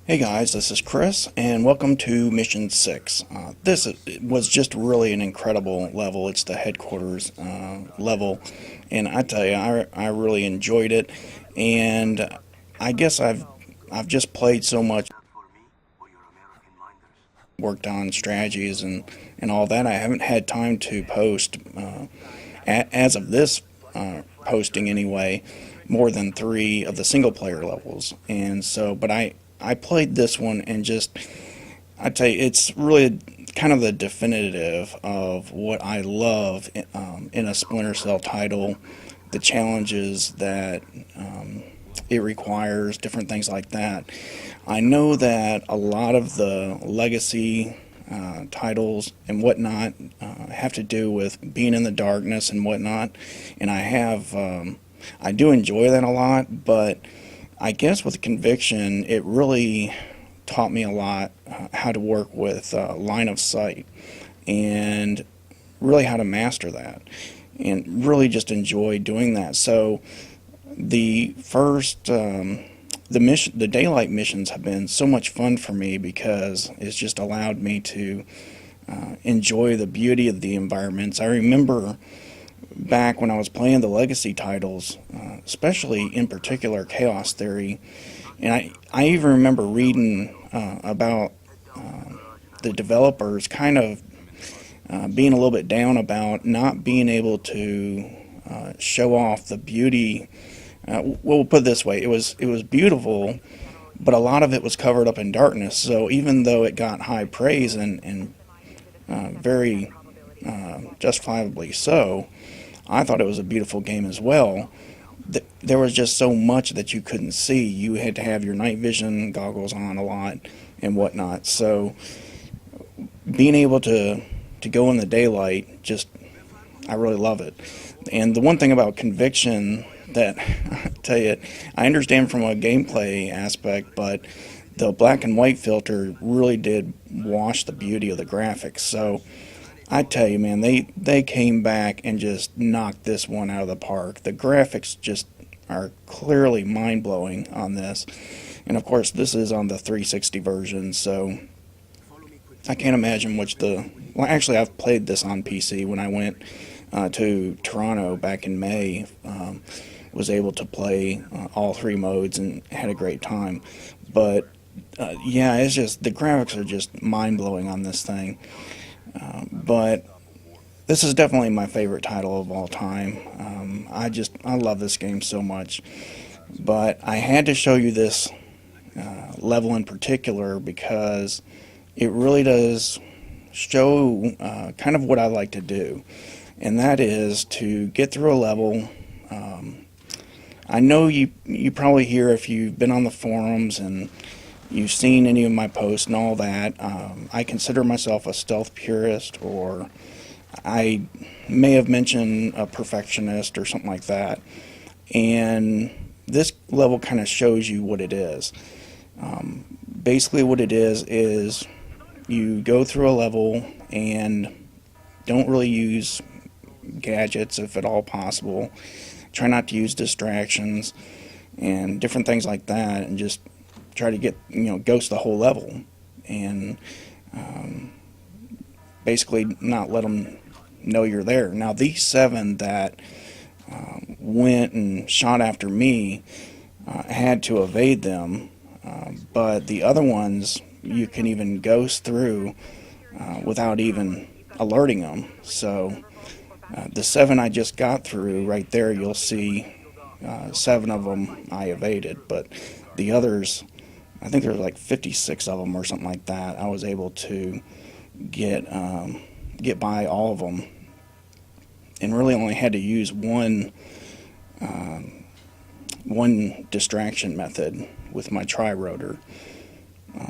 Hey guys, this is Chris, and welcome to Mission 6. Was just really an incredible level. It's the headquarters level, and I tell you, I really enjoyed it. And I guess I've just played so much, worked on strategies and all that. I haven't had time to post, as of this posting anyway, more than three of the single player levels. And so, but I played this one and just I tell you, it's really kind of the definitive of what I love in a Splinter Cell title, the challenges that it requires, different things like that. I know that a lot of the legacy titles and whatnot have to do with being in the darkness and whatnot, and I do enjoy that a lot, but I guess with Conviction, it really taught me a lot how to work with line of sight and really how to master that and really just enjoy doing that. So the first the daylight missions have been so much fun for me because it's just allowed me to enjoy the beauty of the environments. I remember back when I was playing the legacy titles, especially in particular Chaos Theory, and I even remember reading about the developers kind of being a little bit down about not being able to show off the beauty. We'll put it this way: it was beautiful, but a lot of it was covered up in darkness. So even though it got high praise and very justifiably so, I thought it was a beautiful game as well. There was just so much that you couldn't see. You had to have your night vision goggles on a lot and whatnot. So being able to go in the daylight, just I really love it. And the one thing about Conviction that I tell you, I understand from a gameplay aspect, but the black and white filter really did wash the beauty of the graphics. So I tell you, man, they came back and just knocked this one out of the park. The graphics just are clearly mind blowing on this, and of course, this is on the 360 version. So I can't imagine which the. Well, actually, I've played this on PC when I went to Toronto back in May. Was able to play all three modes and had a great time. But yeah, it's just the graphics are just mind blowing on this thing. But this is definitely my favorite title of all time. I love this game so much. But I had to show you this level in particular because it really does show kind of what I like to do, and that is to get through a level. I know you probably hear if you've been on the forums and you've seen any of my posts and all that. I consider myself a stealth purist, or I may have mentioned a perfectionist or something like that. And this level kind of shows you what it is. Basically, what it is you go through a level and don't really use gadgets if at all possible. Try not to use distractions and different things like that, and just try to get ghost the whole level, and basically not let them know you're there. Now these seven that went and shot after me had to evade them, but the other ones you can even ghost through without even alerting them. So the seven I just got through right there, you'll see seven of them I evaded, but the others, I think there's like 56 of them or something like that. I was able to get by all of them, and really only had to use one distraction method with my tri-rotor.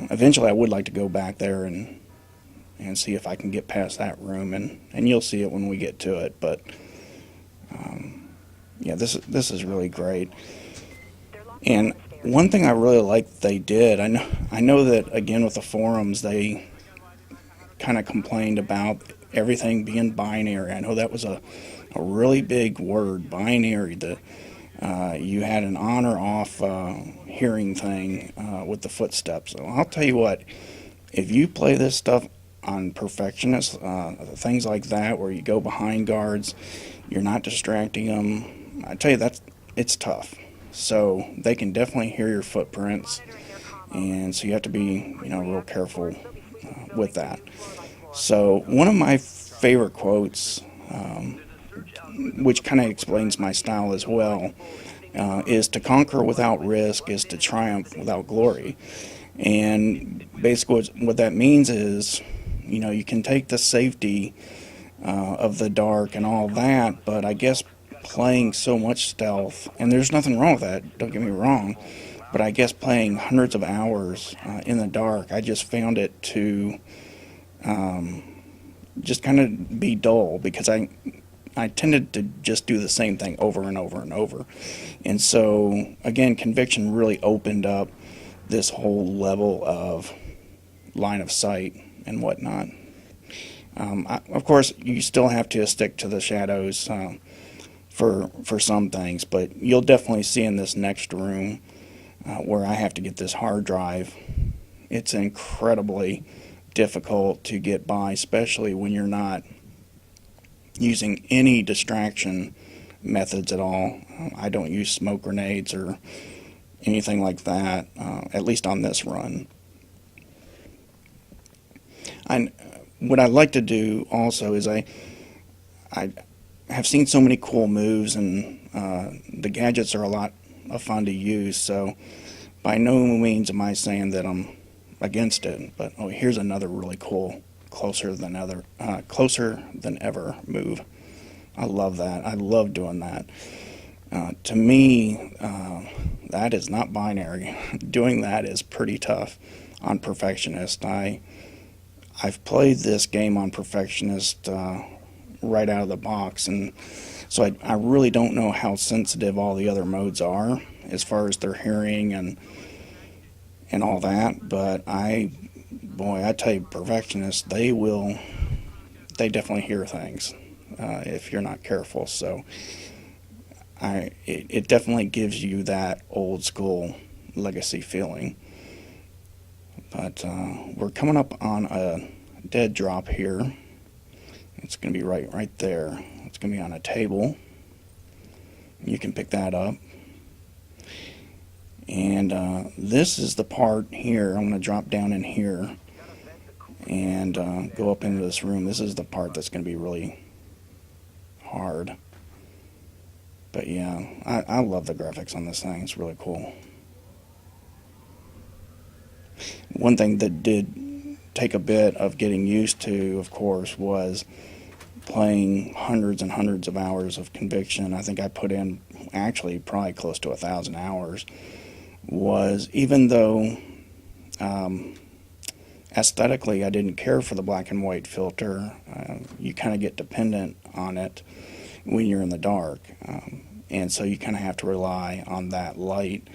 Eventually, I would like to go back there and see if I can get past that room, and you'll see it when we get to it. But yeah, this is really great. And one thing I really like they did, I know that again with the forums they kind of complained about everything being binary. I know that was a really big word, binary. You had an on or off hearing thing with the footsteps. So I'll tell you what, if you play this stuff on Perfectionist, things like that, where you go behind guards, you're not distracting them. I tell you, it's tough. So they can definitely hear your footprints, and so you have to be, real careful with that. So one of my favorite quotes, which kind of explains my style as well, is to conquer without risk is to triumph without glory. And basically, what that means is, you can take the safety of the dark and all that, but I guess playing so much stealth, and there's nothing wrong with that, don't get me wrong, but I guess playing hundreds of hours in the dark, I just found it to just kind of be dull because I tended to just do the same thing over and over and over. And so, again, conviction really opened up this whole level of line of sight and whatnot. Of course, you still have to stick to the shadows for some things, but you'll definitely see in this next room where I have to get this hard drive. It's incredibly difficult to get by, especially when you're not using any distraction methods at all. I don't use smoke grenades or anything like that, at least on this run. What I like to do also is I have seen so many cool moves, and the gadgets are a lot of fun to use. So by no means am I saying that I'm against it. But here's another really cool closer than ever move. I love that. I love doing that. To me, that is not binary. Doing that is pretty tough on Perfectionist. I've played this game on Perfectionist right out of the box, and so I really don't know how sensitive all the other modes are as far as their hearing and all that. But I tell you, Perfectionists, they definitely hear things if you're not careful. So it definitely gives you that old school legacy feeling. But we're coming up on a dead drop here. It's going to be right there. It's going to be on a table. You can pick that up. And this is the part here. I'm going to drop down in here and go up into this room. This is the part that's going to be really hard. But yeah, I love the graphics on this thing. It's really cool. One thing that did take a bit of getting used to, of course, was playing hundreds and hundreds of hours of Conviction. I think I put in actually probably close to 1,000 hours. Was even though aesthetically I didn't care for the black and white filter, you kind of get dependent on it when you're in the dark. And so you kind of have to rely on that light.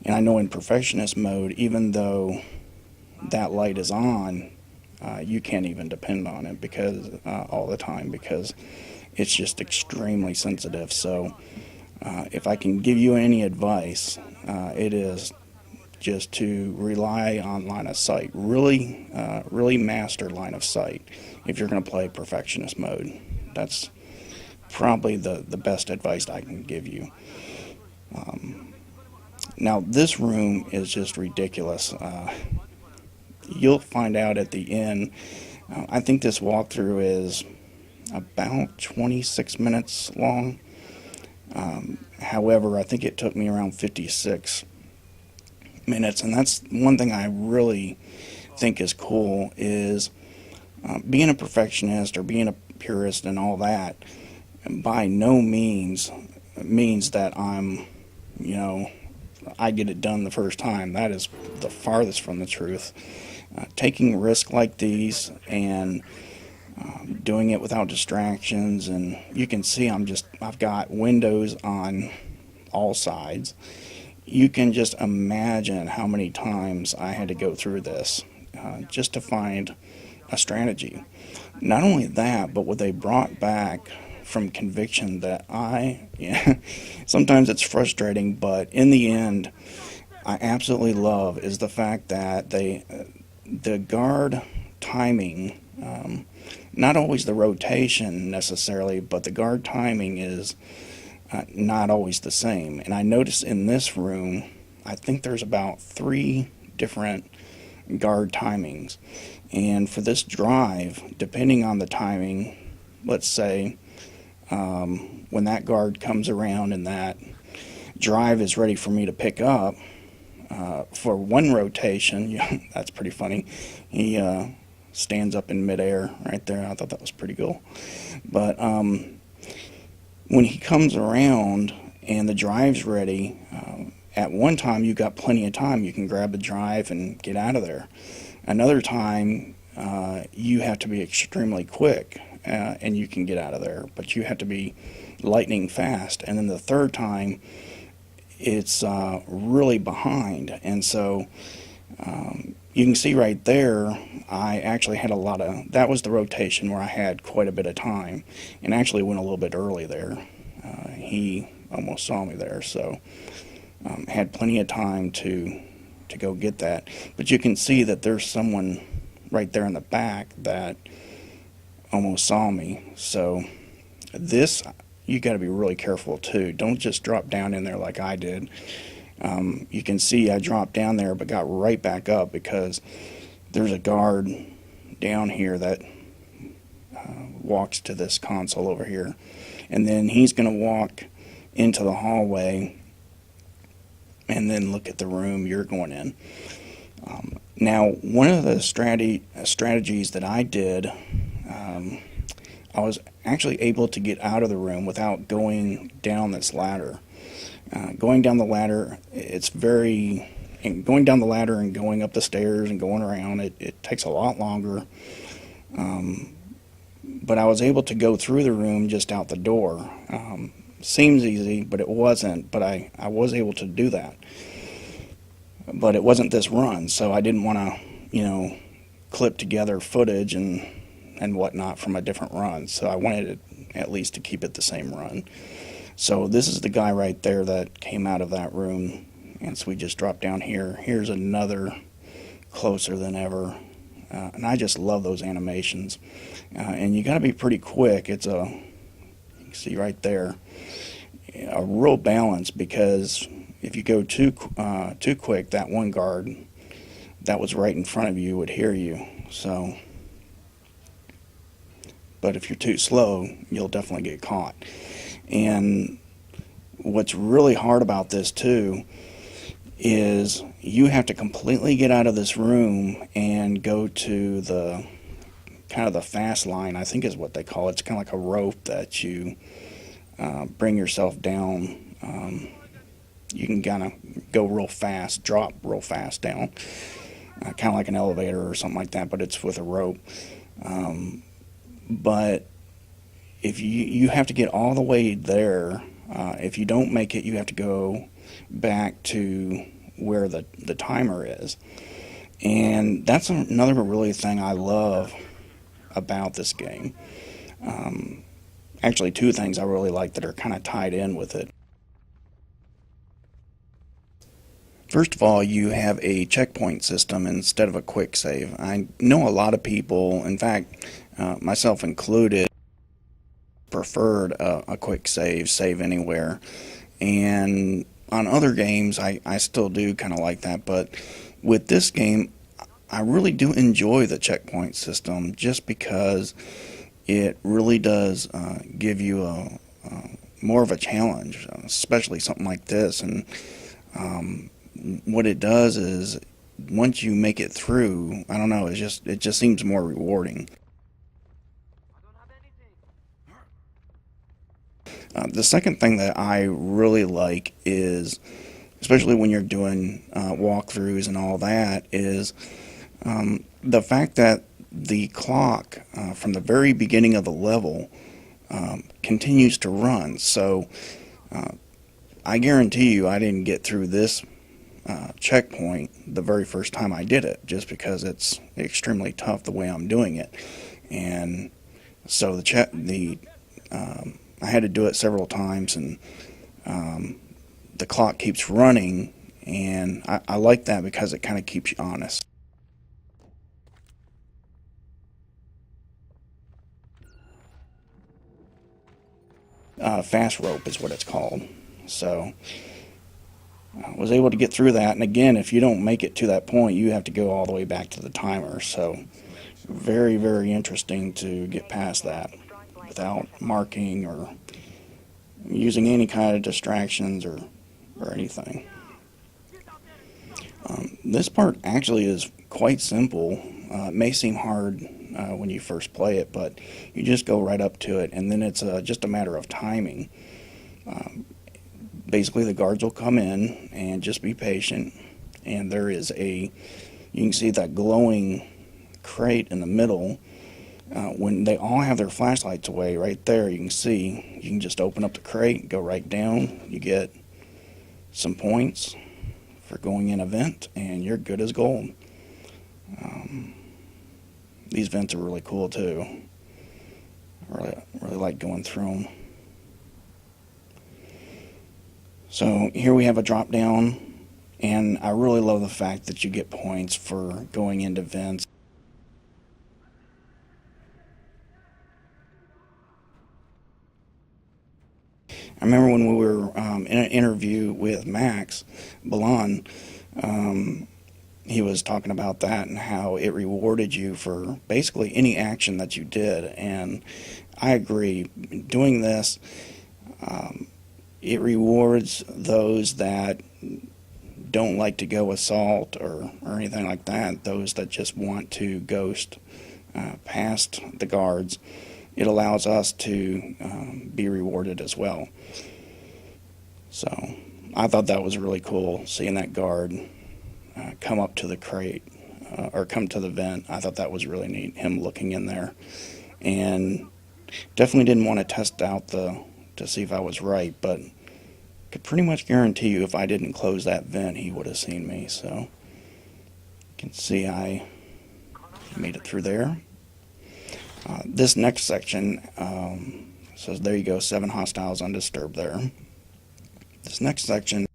And I know in Perfectionist mode, even though that light is on, you can't even depend on it because all the time, because it's just extremely sensitive. So if I can give you any advice, it is just to rely on line of sight. Really master line of sight if you're going to play Perfectionist mode. That's probably the best advice I can give you. Now, this room is just ridiculous. You'll find out at the end. I think this walkthrough is about 26 minutes long. However, I think it took me around 56 minutes, and that's one thing I really think is cool is being a perfectionist or being a purist and all that by no means that I get it done the first time. That is the farthest from the truth. Taking risks like these and doing it without distractions, and you can see I've got windows on all sides. You can just imagine how many times I had to go through this just to find a strategy. Not only that, but what they brought back from conviction that yeah, sometimes it's frustrating, but in the end, I absolutely love is the fact that the guard timing, not always the rotation necessarily, but the guard timing is not always the same. And I noticed in this room, I think there's about 3 different guard timings. And for this drive, depending on the timing, let's say when that guard comes around and that drive is ready for me to pick up, for one rotation, that's pretty funny. He stands up in midair right there. I thought that was pretty cool. But when he comes around and the drive's ready, at one time you got plenty of time. You can grab the drive and get out of there. Another time you have to be extremely quick and you can get out of there, but you have to be lightning fast. And then the third time it's really behind. And so you can see right there, I actually had that was the rotation where I had quite a bit of time, and actually went a little bit early there. He almost saw me there, so had plenty of time to go get that. But you can see that there's someone right there in the back that almost saw me. So this, you got to be really careful too. Don't just drop down in there like I did. You can see I dropped down there but got right back up because there's a guard down here that walks to this console over here, and then he's going to walk into the hallway and then look at the room you're going in. Now, one of the strategies that I did, I was actually able to get out of the room without going down this ladder. Going down the ladder, going down the ladder and going up the stairs and going around, it takes a lot longer. But I was able to go through the room just out the door. Seems easy, but it wasn't. But I was able to do that. But it wasn't this run, so I didn't want to, clip together footage and whatnot from a different run. So I wanted it at least to keep it the same run. So this is the guy right there that came out of that room, and so we just dropped down here. Here's another closer than ever, and I just love those animations. And you got to be pretty quick. You can see right there, a real balance, because if you go too quick, that one guard that was right in front of you would hear you. So, but if you're too slow, you'll definitely get caught. And what's really hard about this too is you have to completely get out of this room and go to the kind of the fast line, I think is what they call it. It's kind of like a rope that you bring yourself down. You can kind of go real fast, drop real fast down, kind of like an elevator or something like that, but it's with a rope. But if you have to get all the way there, if you don't make it, you have to go back to where the timer is. And that's another really thing I love about this game. Actually, 2 things I really like that are kind of tied in with it. First of all, you have a checkpoint system instead of a quick save. I know a lot of people, in fact, myself included, preferred a quick save anywhere. And on other games, I still do kind of like that. But with this game, I really do enjoy the checkpoint system just because it really does give you a more of a challenge, especially something like this. And what it does is once you make it through, I don't know, it just seems more rewarding. The second thing that I really like is, especially when you're doing walkthroughs and all that, is the fact that the clock from the very beginning of the level continues to run. So I guarantee you I didn't get through this checkpoint the very first time I did it, just because it's extremely tough the way I'm doing it. And so the I had to do it several times, and the clock keeps running, and I like that because it kind of keeps you honest. Fast rope is what it's called. So I was able to get through that, and again, if you don't make it to that point, you have to go all the way back to the timer. So very, very interesting to get past that without marking or using any kind of distractions or anything. This part actually is quite simple. It may seem hard when you first play it, but you just go right up to it, and then it's just a matter of timing. Basically, the guards will come in and just be patient, and there is you can see that glowing crate in the middle. When they all have their flashlights away, right there, you can just open up the crate, go right down, you get some points for going in a vent, and you're good as gold. These vents are really cool too. I really like going through them. So here we have a drop down, and I really love the fact that you get points for going into vents. I remember when we were in an interview with Max Balan, he was talking about that and how it rewarded you for basically any action that you did. And I agree. Doing this, it rewards those that don't like to go assault or anything like that, those that just want to ghost past the guards. It allows us to be rewarded as well. So I thought that was really cool, seeing that guard come up to the crate or come to the vent. I thought that was really neat, him looking in there. And definitely didn't want to test out to see if I was right, but could pretty much guarantee you if I didn't close that vent, he would have seen me. So you can see I made it through there. This next section says, there you go, 7 hostiles undisturbed there. This next section,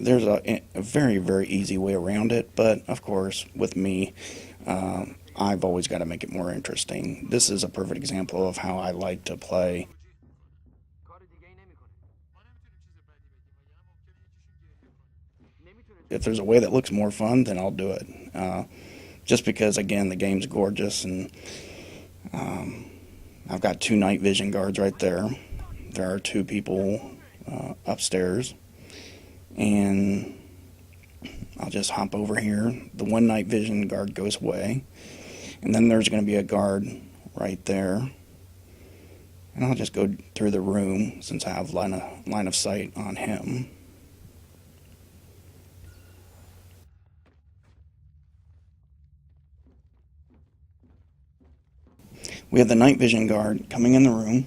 there's a very, very easy way around it, but of course, with me, I've always got to make it more interesting. This is a perfect example of how I like to play. If there's a way that looks more fun, then I'll do it. Just because, again, the game's gorgeous, and I've got 2 night vision guards right there. There are 2 people upstairs, and I'll just hop over here. The 1 night vision guard goes away, and then there's going to be a guard right there, and I'll just go through the room since I have line of sight on him. We have the night vision guard coming in the room.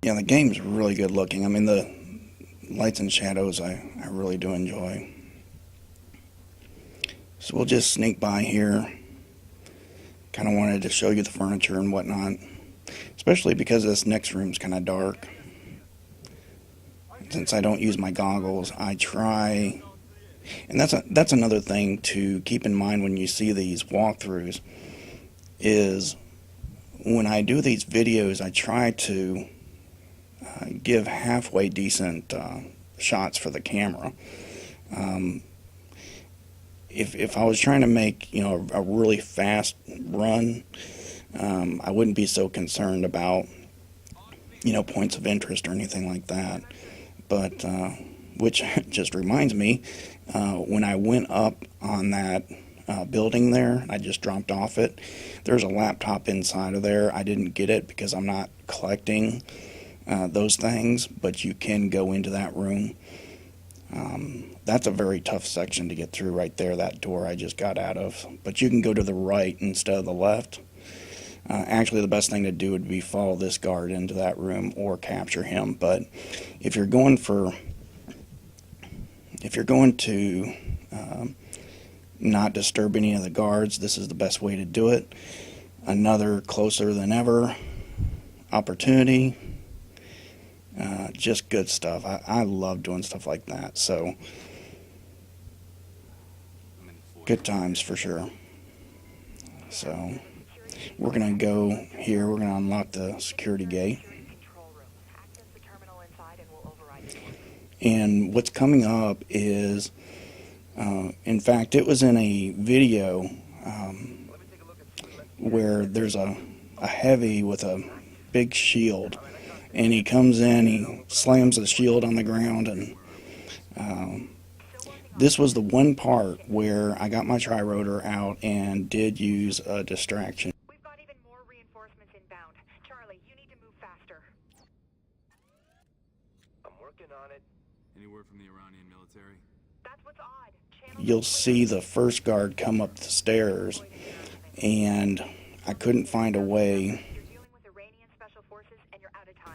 Yeah, the game's really good looking. I mean, the lights and shadows I really do enjoy. So we'll just sneak by here. Kind of wanted to show you the furniture and whatnot, especially because this next room's kind of dark. Since I don't use my goggles, I try, and that's another thing to keep in mind when you see these walkthroughs, is when I do these videos, I try to give halfway decent shots for the camera. If I was trying to make a really fast run, I wouldn't be so concerned about points of interest or anything like that. But which just reminds me, when I went up on that building there, I just dropped off it. There's a laptop inside of there. I didn't get it because I'm not collecting those things, but you can go into that room. That's a very tough section to get through right there, that door I just got out of. But you can go to the right instead of the left. Actually, the best thing to do would be follow this guard into that room or capture him. But if you're going to not disturb any of the guards, this is the best way to do it. Another closer than ever opportunity. Just good stuff. I love doing stuff like that. So good times for sure. So we're going to go here. We're going to unlock the security gate. And what's coming up is, in fact, it was in a video where there's a heavy with a big shield. And he comes in, he slams the shield on the ground, and this was the one part where I got my tri-rotor out and did use a distraction. We've got even more reinforcements inbound. Charlie, you need to move faster. I'm working on it. Any word from the Iranian military? That's what's odd. You'll see the first guard come up the stairs, and I couldn't find a way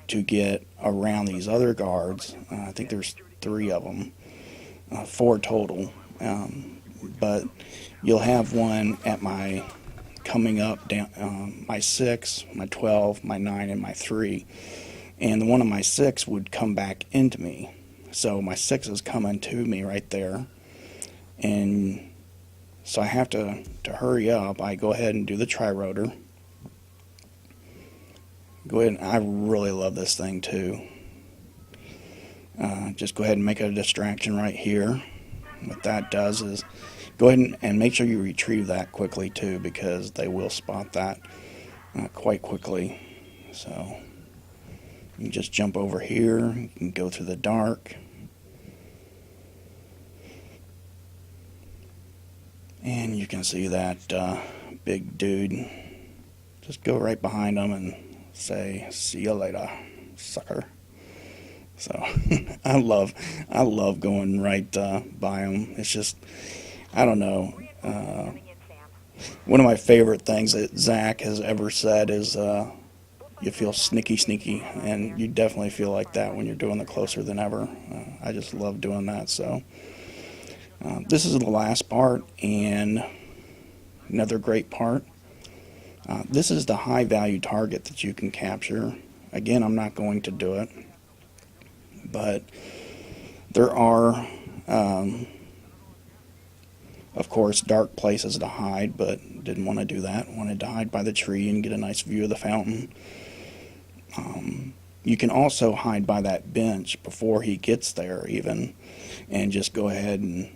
to get around these other guards. I think there's 3 of them, 4 total. But you'll have one at my coming up down, my 6, my 12, my 9, and my 3. And the one of my 6 would come back into me. So my 6 is coming to me right there. And so I have to hurry up. I go ahead and do the tri-rotor. Go ahead, I really love this thing too. Just go ahead and make a distraction right here. What that does is go ahead and make sure you retrieve that quickly too, because they will spot that quite quickly. So you can just jump over here, you can go through the dark. And you can see that big dude. Just go right behind him and say, "See you later, sucker." So I love going right by him. It's just, I don't know. One of my favorite things that Zach has ever said is, you feel sneaky, and you definitely feel like that when you're doing the closer than ever. I just love doing that. So this is the last part, and another great part. This is the high value target that you can capture. Again, I'm not going to do it, but there are, of course, dark places to hide, but didn't want to do that. Wanted to hide by the tree and get a nice view of the fountain. You can also hide by that bench before he gets there even, and just go ahead and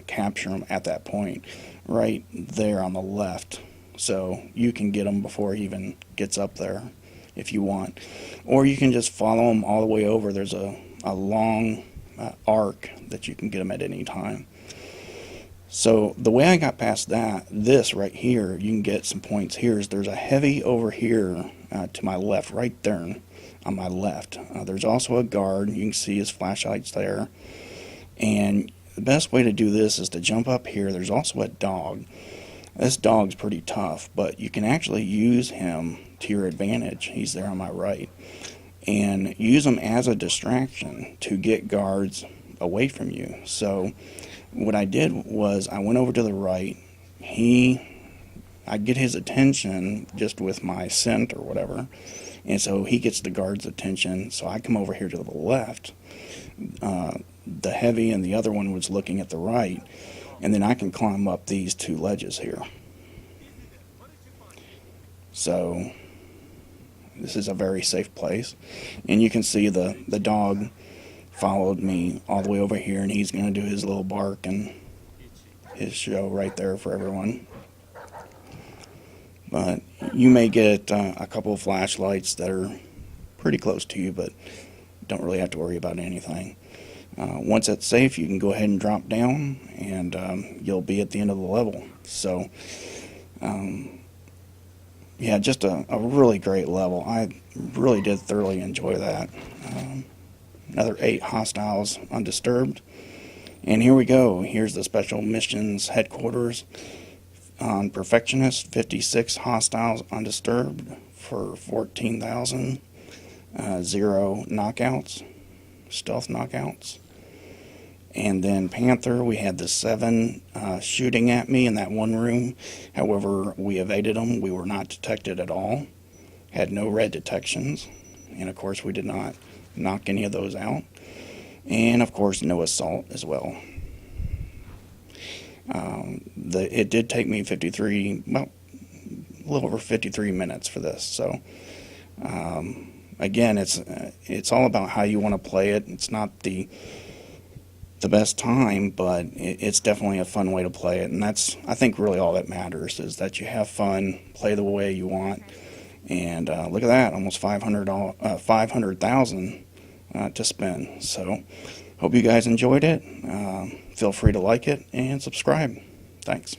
capture him at that point right there on the left. So you can get him before he even gets up there if you want. Or you can just follow him all the way over. There's a long arc that you can get him at any time. So the way I got past this right here, you can get some points here, is there's a heavy over here to my left, right there on my left. There's also a guard. You can see his flashlights there. And the best way to do this is to jump up here. There's also a dog. This dog's pretty tough, but you can actually use him to your advantage. He's there on my right. And use him as a distraction to get guards away from you. So what I did was I went over to the right. I get his attention just with my scent or whatever. And so he gets the guard's attention. So I come over here to the left. The heavy and the other one was looking at the right. And then I can climb up these 2 ledges here. So this is a very safe place. And you can see the dog followed me all the way over here, and he's going to do his little bark and his show right there for everyone. But you may get a couple of flashlights that are pretty close to you, but don't really have to worry about anything. Once it's safe, you can go ahead and drop down, and you'll be at the end of the level. So, yeah, just a really great level. I really did thoroughly enjoy that. Another 8 hostiles undisturbed. And here we go. Here's the Special Missions Headquarters. On Perfectionist, 56 hostiles undisturbed for 14,000. 0 knockouts, stealth knockouts. And then Panther, we had the 7 shooting at me in that one room. However, we evaded them. We were not detected at all. Had no red detections. And of course, we did not knock any of those out. And of course, no assault as well. It did take me 53, well, a little over 53 minutes for this. So, again, it's all about how you want to play it. It's not the best time, but it's definitely a fun way to play it, and that's, I think, really all that matters, is that you have fun, play the way you want. And look at that, almost 500,000 to spend. So hope you guys enjoyed it. Feel free to like it and subscribe. Thanks.